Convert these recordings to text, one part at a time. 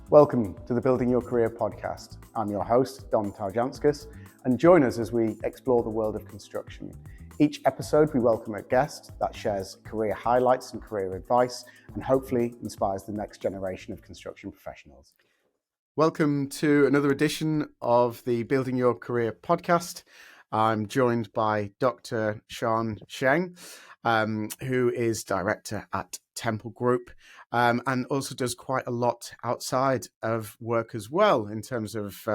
Welcome to the Building Your Career podcast. I'm your host, Don Tarjanskis, and join us as we explore the world of construction. Each episode, we welcome a guest that shares career highlights and career advice, and hopefully inspires the next generation of construction professionals. Welcome to another edition of the Building Your Career podcast. I'm joined by Dr. Sian Sheng, who is director at Temple Group, and also does quite a lot outside of work as well in terms of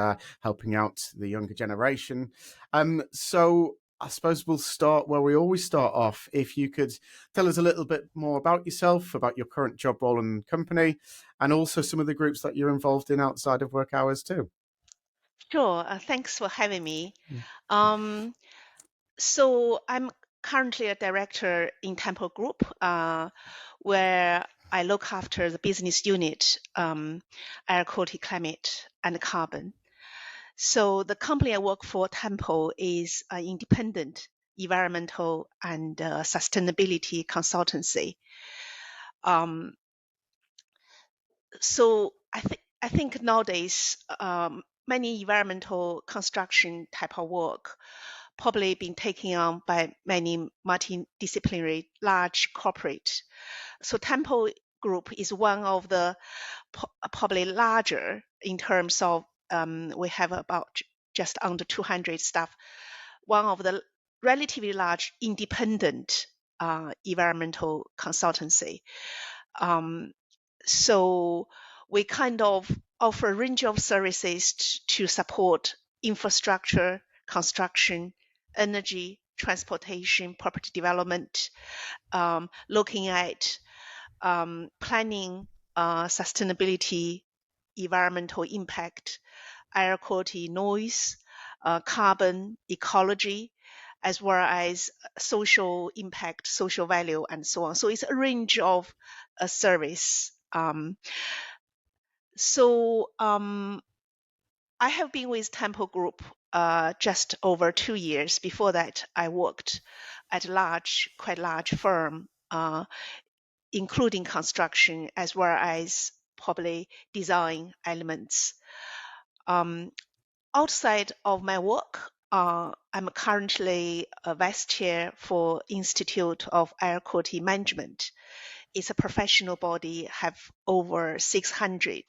helping out the younger generation. So I suppose we'll start where we always start off. If you could tell us a little bit more about yourself, about your current job role and company, and also some of the groups that you're involved in outside of work hours too. Sure. Thanks for having me. So I'm currently a director in Temple Group, where I look after the business unit, air quality, climate, and carbon. So the company I work for, Temple, is an independent environmental and sustainability consultancy. So I think nowadays many environmental construction type of work probably being taken on by many multidisciplinary large corporate. So Temple Group is one of the probably larger in terms of we have about just under 200 staff. One of the relatively large independent environmental consultancy. So we kind of offer a range of services to support infrastructure, construction, energy, transportation, property development, looking at planning, sustainability, environmental impact, air quality, noise, carbon, ecology, as well as social impact, social value, and so on. So it's a range of service. I have been with Temple Group just over 2 years. Before that, I worked at quite large firm, including construction as well as probably design elements. Outside of my work, I'm currently a vice chair for Institute of Air Quality Management. It's a professional body, have over 600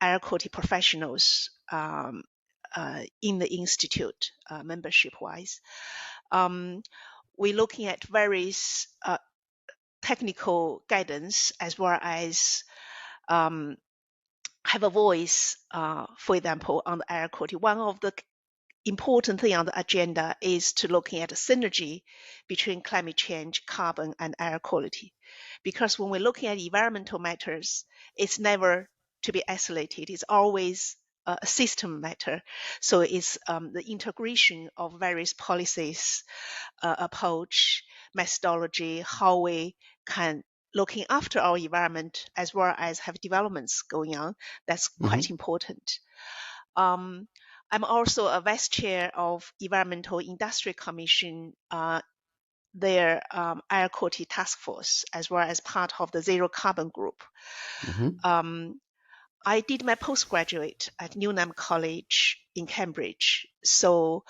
air quality professionals in the institute, membership-wise. We're looking at various technical guidance as well as have a voice, for example, on the air quality. One of the important thing on the agenda is to looking at a synergy between climate change, carbon, and air quality. Because when we're looking at environmental matters, it's never to be isolated. It's always a system matter. So it's the integration of various policies, approach, methodology, how we can looking after our environment as well as have developments going on. That's quite important. I'm also a vice chair of Environmental Industry Commission, their air quality task force, as well as part of the Zero Carbon Group. I did my postgraduate at Newnham College in Cambridge. So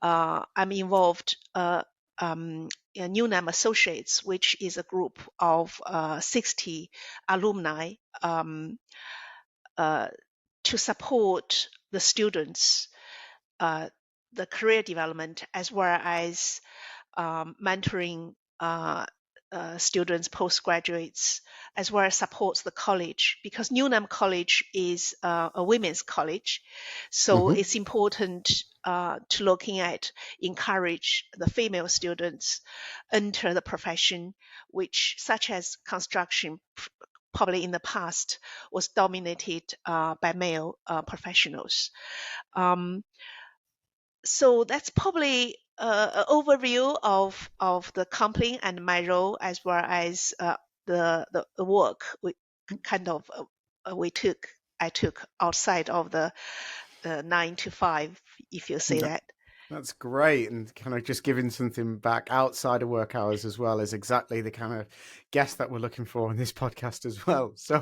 I'm involved in Newnham Associates, which is a group of 60 alumni to support the students, the career development, as well as mentoring students, postgraduates, as well as supports the college, because Newnham College is a women's college. So it's important to looking at encourage the female students enter the profession, which such as construction probably in the past was dominated by male professionals. So that's probably an overview of the company and my role, as well as the work I took outside of the 9 to 5, if you say that. That's great. And kind of just giving something back outside of work hours as well is exactly the kind of guest that we're looking for in this podcast as well. So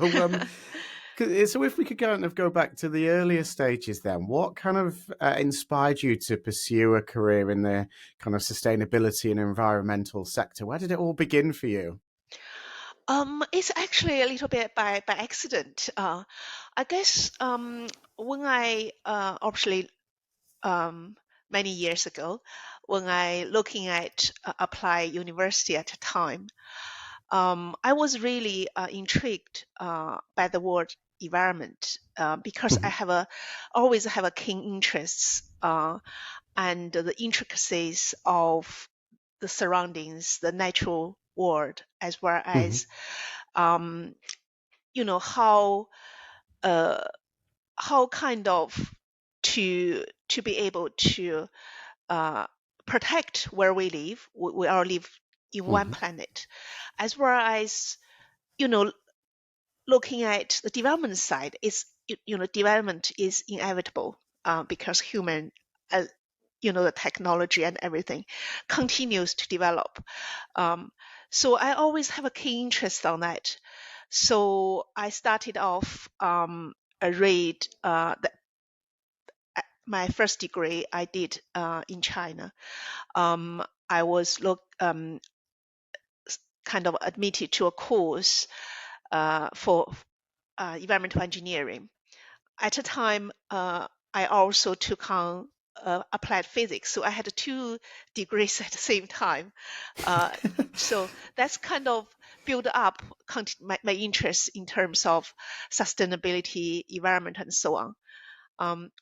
So if we could go back to the earlier stages then, what kind of inspired you to pursue a career in the kind of sustainability and environmental sector? Where did it all begin for you? It's actually a little bit by accident. I guess when I obviously um, many years ago, when I looking at apply university at the time, I was really intrigued by the word environment because I Hmm. have always have a keen interest and the intricacies of the surroundings, the natural world, as well Hmm. as um, how uh, kind of to be able to uh, protect where we live. We all live in one Hmm. planet, as well as you know looking at the development side. Is development is inevitable because human. The technology and everything continues to develop. Um, so I always have a keen interest on that. So I started off I read my first degree I did in China. I was kind of admitted to a course for environmental engineering. At the time, I also took on applied physics, so I had two degrees at the same time. Uh, so that's kind of built up my interest in terms of sustainability, environment, and so on.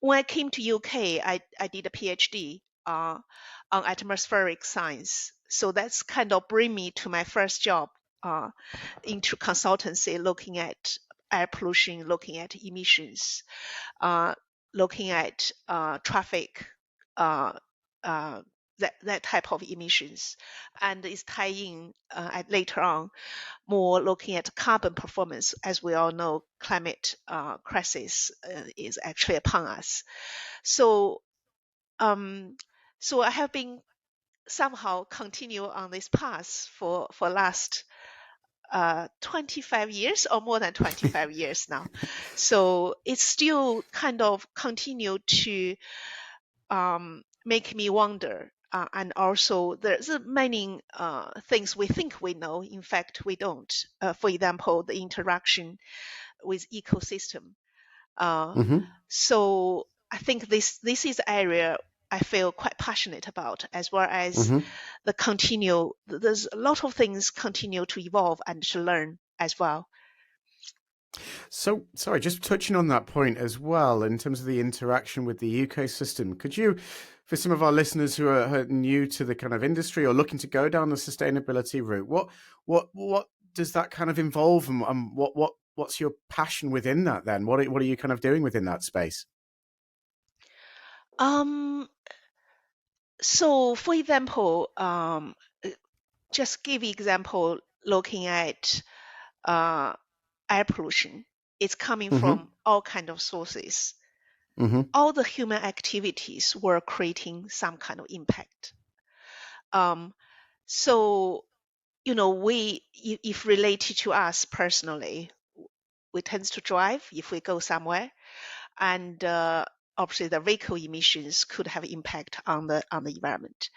When I came to UK, I did a PhD on atmospheric science. So that's kind of bring me to my first job uh, into consultancy, looking at air pollution, looking at emissions, uh, looking at traffic, uh, uh, that type of emissions, and is tying later on more looking at carbon performance. As we all know, climate crisis is actually upon us. So, um, so I have been somehow continue on this path for last 25 years or more than 25 years now. So it's still kind of continue to make me wonder. And also, there's many things we think we know. In fact, we don't. For example, the interaction with ecosystem. Uh, Hmm. so I think this is the area I feel quite passionate about, as well as Hmm. the continue. There's a lot of things continue to evolve and to learn as well. So, sorry, just touching on that point as well, in terms of the interaction with the ecosystem, could you, for some of our listeners who are new to the kind of industry or looking to go down the sustainability route, what does that kind of involve, and what's your passion within that? Then, what are you kind of doing within that space? Um, so for example, just give example looking at uh, air pollution. It's coming Hmm. from all kind of sources. Hmm. All the human activities were creating some kind of impact. Um, so if related to us personally, we tend to drive if we go somewhere, and obviously the vehicle emissions could have impact on the environment.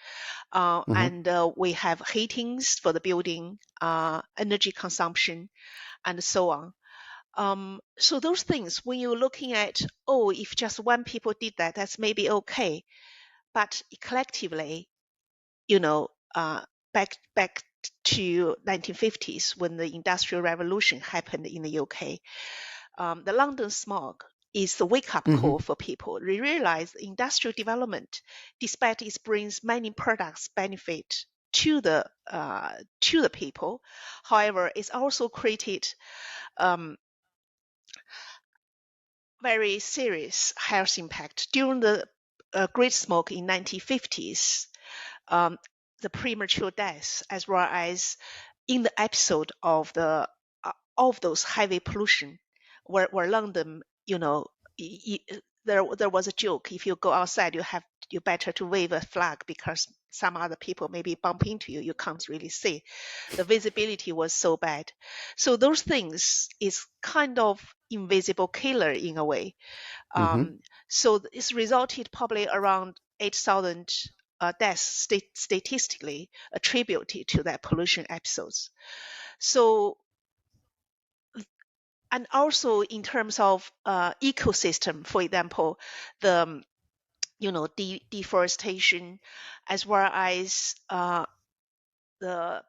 Hmm. And we have heatings for the building, energy consumption, and so on. So those things, when you're looking at, oh, if just one people did that, that's maybe okay. But collectively, you know, back to 1950s when the Industrial Revolution happened in the UK, the London smog is the wake-up call Hmm. for people. They realize industrial development, despite it brings many products benefit to the people, however, it's also created um, very serious health impact during the Great Smoke in 1950s. Um, the premature deaths, as well as in the episode of those highway pollution, where London, there was a joke: if you go outside, you have you better to wave a flag because some other people maybe bump into you. You can't really see. The visibility was so bad. So those things is kind of invisible killer in a way. So it's resulted probably around 8,000 deaths statistically attributed to that pollution episodes. So, and also in terms of ecosystem, for example, the deforestation, as well as the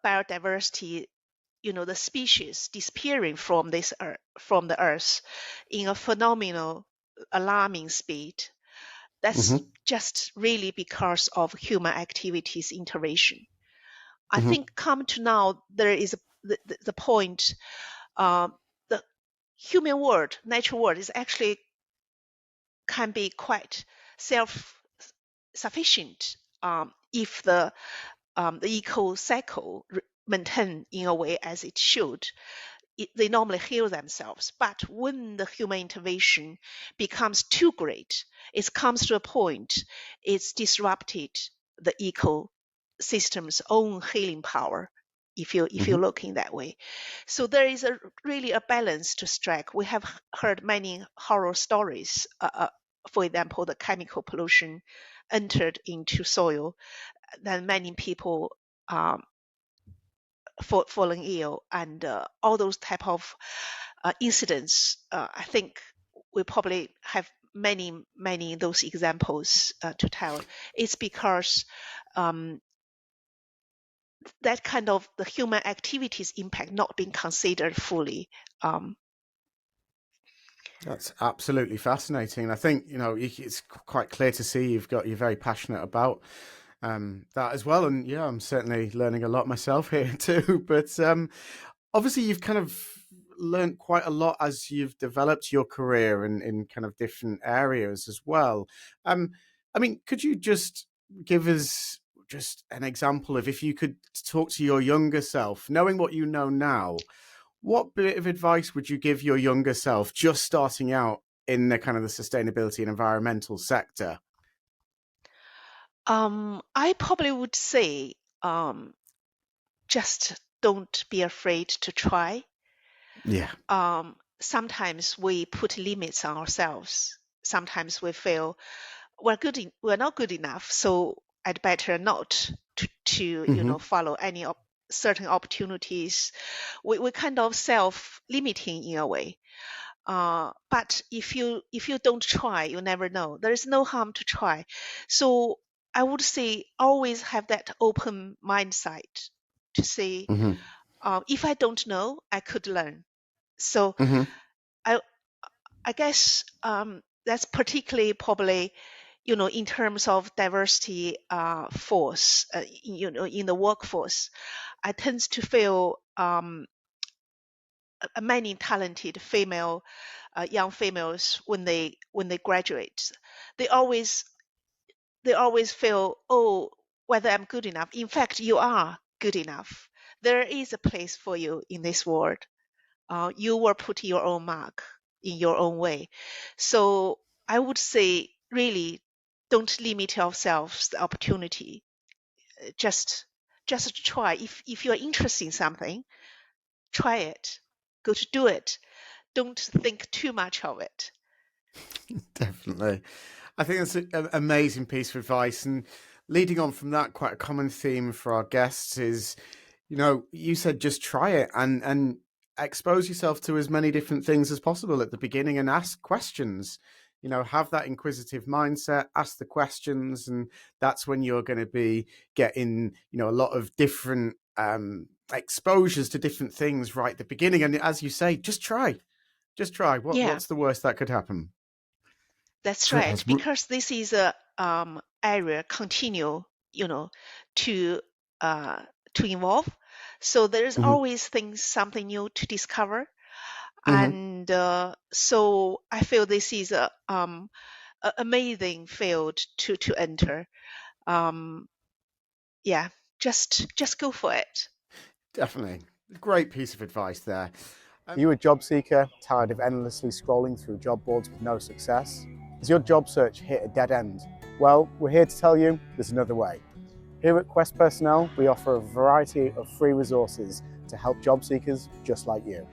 biodiversity, the species disappearing from from the earth in a phenomenal, alarming speed. That's just really because of human activities intervention. I think come to now, there is the point, the human world, natural world is actually can be quite self-sufficient if the eco cycle maintained in a way as it should. They normally heal themselves. But when the human intervention becomes too great, it comes to a point it's disrupted the ecosystem's own healing power. If you're looking that way, so there is really a balance to strike. We have heard many horror stories. For example, the chemical pollution entered into soil, then many people falling ill, and all those type of incidents. I think we probably have many those examples to tell. It's because that kind of the human activities impact not being considered fully. That's absolutely fascinating. I think, it's quite clear to see you're very passionate about that as well. And yeah, I'm certainly learning a lot myself here too. But obviously you've kind of learned quite a lot as you've developed your career in kind of different areas as well. I mean, could you just give us just an example of, if you could talk to your younger self, knowing what you know now, what bit of advice would you give your younger self just starting out in the kind of the sustainability and environmental sector? I probably would say just don't be afraid to try. Yeah. Sometimes we put limits on ourselves. Sometimes we feel we're not good enough, so I'd better not to follow any certain opportunities. We kind of self-limiting in a way. But if you don't try, you never know. There is no harm to try. So I would say always have that open mindset to say, if I don't know, I could learn. So I I guess that's particularly probably, in terms of diversity force, in the workforce. I tend to feel many talented young females when they graduate, they always feel, oh, whether I'm good enough. In fact, you are good enough. There is a place for you in this world. You will put your own mark in your own way. So I would say, really, don't limit yourselves the opportunity. Just try. If you're interested in something, try it. Go to do it. Don't think too much of it. Definitely. I think that's an amazing piece of advice. And leading on from that, quite a common theme for our guests is, you said just try it and expose yourself to as many different things as possible at the beginning and ask questions. Have that inquisitive mindset, ask the questions, and that's when you're going to be getting, a lot of different exposures to different things right at the beginning. And as you say, just try. Just try. Yeah, What's the worst that could happen? that's right. Because this is a area continue, to evolve. So there's always something new to discover. And so I feel this is a amazing field to enter. Yeah, just go for it. Definitely. Great piece of advice there. Are you a job seeker, tired of endlessly scrolling through job boards with no success? Has your job search hit a dead end? Well, we're here to tell you there's another way. Here at Quest Personnel, we offer a variety of free resources to help job seekers just like you.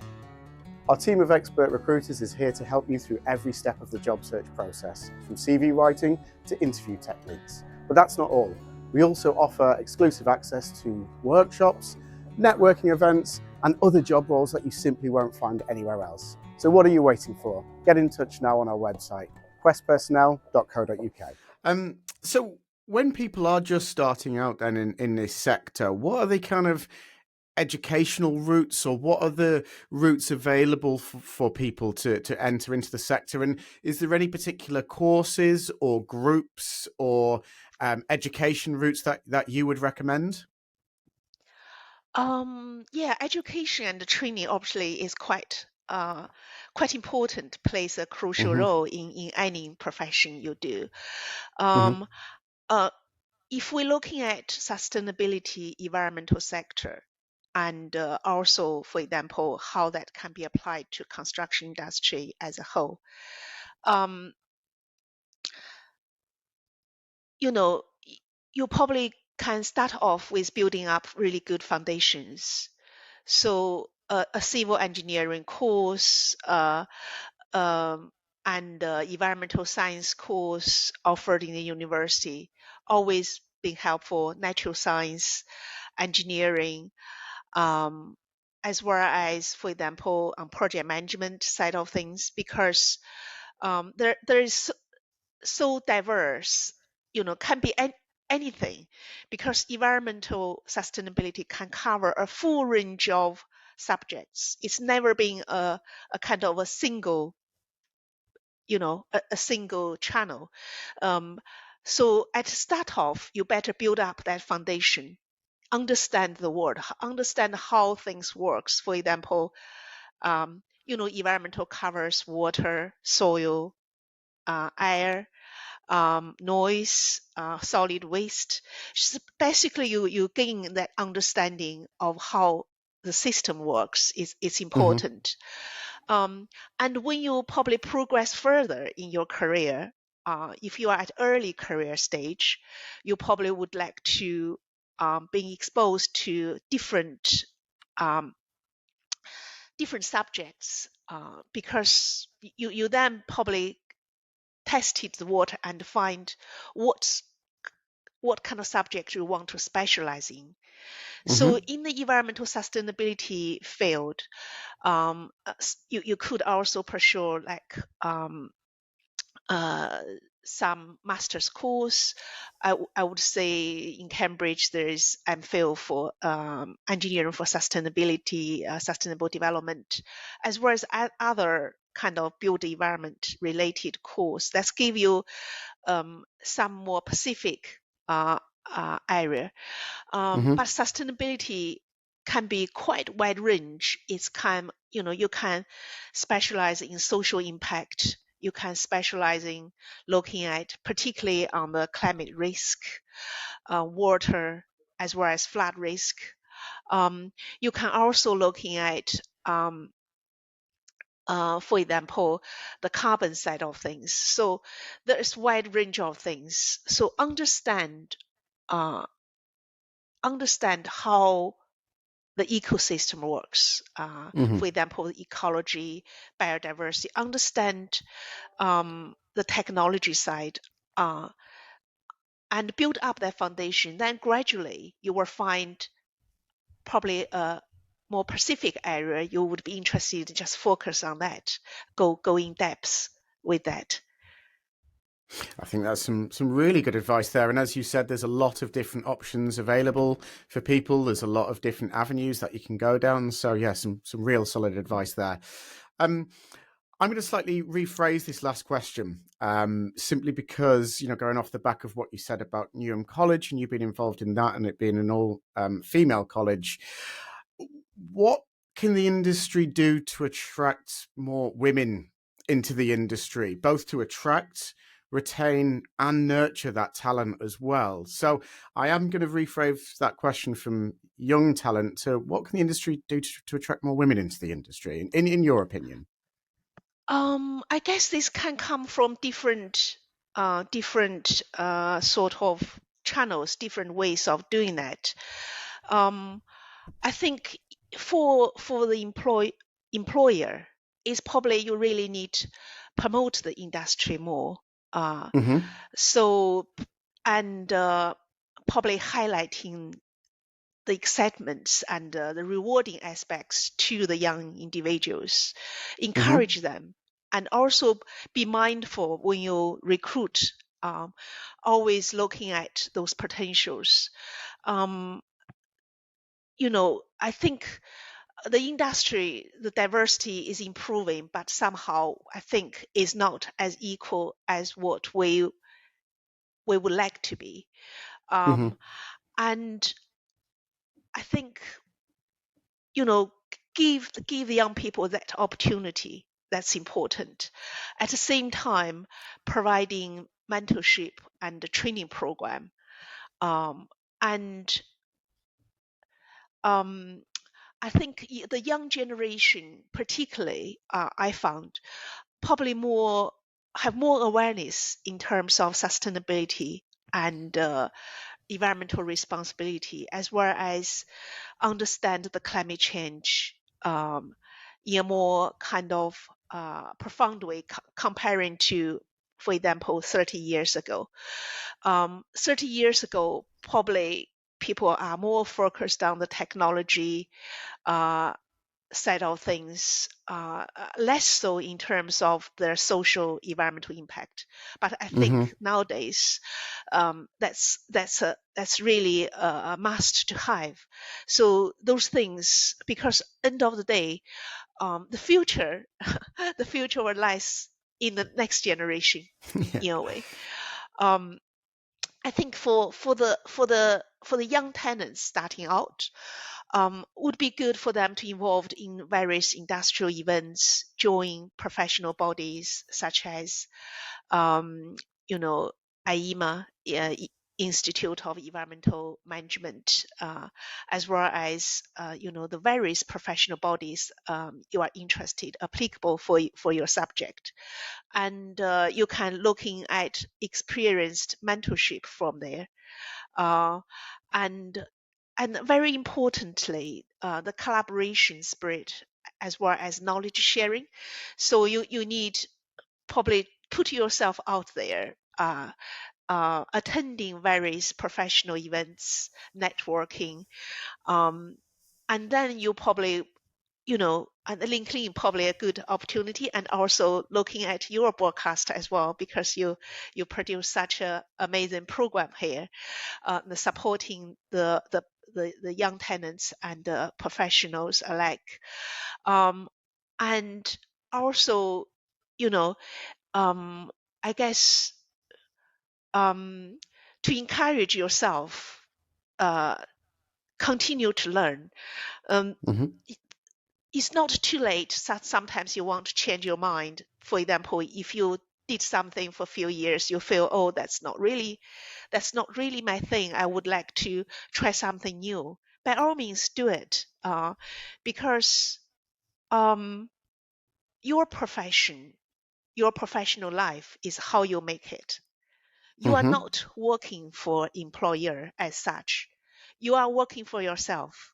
Our team of expert recruiters is here to help you through every step of the job search process, from CV writing to interview techniques. But that's not all. We also offer exclusive access to workshops, networking events, and other job roles that you simply won't find anywhere else. So what are you waiting for? Get in touch now on our website, questpersonnel.co.uk. So when people are just starting out then in this sector, what are the kind of educational routes, or what are the routes available for people to enter into the sector? And is there any particular courses or groups or education routes that you would recommend? Yeah, education and training obviously is quite important, plays a crucial Mm-hmm. role in any profession you do. Mm-hmm. Um, uh, if we're looking at sustainability, environmental sector, and also, for example, how that can be applied to construction industry as a whole, um, you know, you probably can start off with building up really good foundations. So a civil engineering course and environmental science course offered in the university always been helpful. Natural science, engineering, um, as well as, for example, on project management side of things, because there is so diverse, can be anything, because environmental sustainability can cover a full range of subjects. It's never been a kind of a single, a single channel. Um, so at start off, you better build up that foundation, understand the world, understand how things works. For example, environmental covers water, soil, air, noise, solid waste. Basically, you gain that understanding of how the system works is Mm-hmm. important. Um, and when you probably progress further in your career, if you are at early career stage, you probably would like to being exposed to um, different subjects, because you then probably tested the water and find what's what kind of subject you want to specialize in. So Mm-hmm. in the environmental sustainability field, you could also pursue like uh, some master's course. I would say in Cambridge there is MPhil for engineering for sustainability, sustainable development, as well as other kind of build environment related course that give you some more specific area. Mm-hmm. But sustainability can be quite wide range. It's you can specialize in social impact. You can specialize in looking at particularly on the climate risk, water, as well as flood risk. You can also looking at for example, the carbon side of things. So there is wide range of things. So uh, understand how the ecosystem works. Mm-hmm. For example, ecology, biodiversity. Understand the technology side, uh, and build up that foundation. Then gradually you will find probably a more specific area you would be interested in. Just focus on that. Go in depth with that. I think that's some really good advice there. And as you said, there's a lot of different options available for people. There's a lot of different avenues that you can go down. So yeah, some real solid advice there. Um, I'm going to slightly rephrase this last question, simply because, going off the back of what you said about Newham College and you being involved in that and it being an all female college, what can the industry do to attract more women into the industry, both to attract, retain, and nurture that talent as well? So I am going to rephrase that question from young talent to what can the industry do to attract more women into the industry, in your opinion? I guess this can come from different. different sort of channels, different ways of doing that. I think for the employer is probably you really need to promote the industry more. Mm-hmm. So and probably highlighting the excitements and the rewarding aspects to the young individuals, Mm-hmm. encourage them, and also be mindful when you recruit, always looking at those potentials. Um, I think the industry, the diversity is improving, but somehow I think is not as equal as what we would like to be. Mm-hmm. And I think you know give young people that opportunity. That's important. At the same time, providing mentorship and the training program, um, and um, I think the young generation, particularly, I found probably have more awareness in terms of sustainability and environmental responsibility, as well as understand the climate change in a more kind of profound way, comparing to, for example, 30 years ago. 30 years ago, probably people are more focused on the technology uh, side of things, less so in terms of their social environmental impact. But I Mm-hmm. think nowadays that's really a must to have. So those things, because end of the day, the future, the future lies in the next generation Yeah. in a way. Um, I think for the young tenants starting out, would be good for them to involved in various industrial events, join professional bodies such as, um, you know, IEMA, Institute of Environmental Management, as well as, the various professional bodies you are interested, applicable for your subject. And you can looking at experienced mentorship from there. Uh, and and very importantly, the collaboration spirit as well as knowledge sharing. So you need probably put yourself out there, attending various professional events, networking, and then you probably, and LinkedIn probably a good opportunity, and also looking at your broadcast as well, because you produce such a amazing program here, supporting the young tenants and professionals alike, and also, you know, I guess, to encourage yourself, uh, continue to learn. Um, Mm-hmm. it's not too late. Sometimes you want to change your mind. For example, if you did something for a few years, you feel, oh, that's not really my thing. I would like to try something new. By all means, do it, because um, your profession, your professional life is how you make it. You are Mm-hmm. not working for employer as such. You are working for yourself.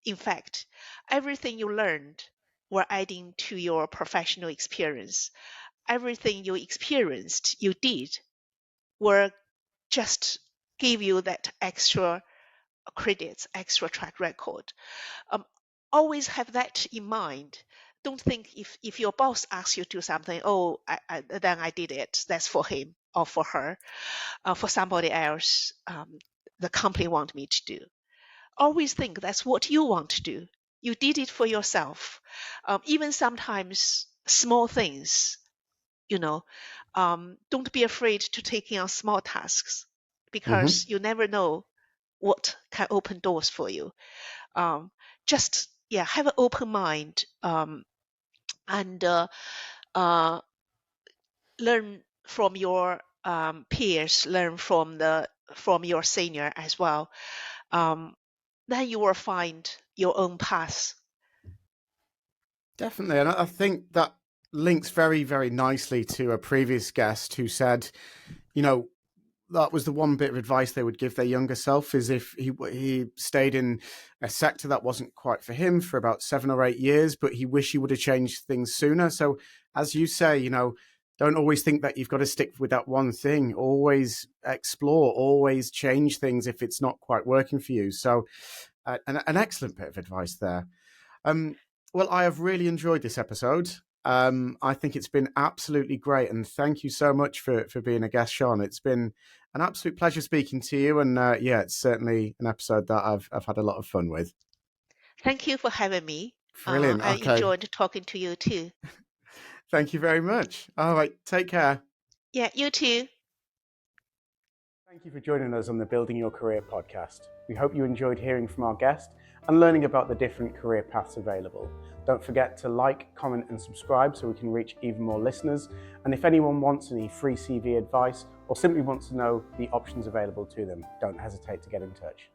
In fact, everything you learned were adding to your professional experience. Everything you experienced, you did, were just give you that extra credits, extra track record. Um, Always have that in mind. Don't think if your boss asks you to do something, oh, then I did it. That's for him or for her, for somebody else. The company want me to do. Always think that's what you want to do. You did it for yourself. Even sometimes small things, you know, don't be afraid to taking on small tasks, Mm-hmm. because you never know what can open doors for you. Um, just yeah, have an open mind, and uh, learn from your peers, learn from your senior as well. Um, then you will find your own path. Definitely, and I think that links very, very nicely to a previous guest who said, you know, that was the one bit of advice they would give their younger self, is if he stayed in a sector that wasn't quite for him for about 7 or 8 years, but he wished he would have changed things sooner. So as you say, you know, don't always think that you've got to stick with that one thing. Always explore, always change things if it's not quite working for you. So an excellent bit of advice there. Um, well, I have really enjoyed this episode. I think it's been absolutely great, and thank you so much for being a guest, Sean. It's been an absolute pleasure speaking to you, and yeah, it's certainly an episode that I've had a lot of fun with. Thank you for having me. Brilliant. I Okay, enjoyed talking to you too. thank you very much. All right, take care. Yeah, you too. Thank you for joining us on the Building Your Career podcast. We hope you enjoyed hearing from our guest and learning about the different career paths available. Don't forget to like, comment and subscribe so we can reach even more listeners. And if anyone wants any free CV advice or simply wants to know the options available to them, don't hesitate to get in touch.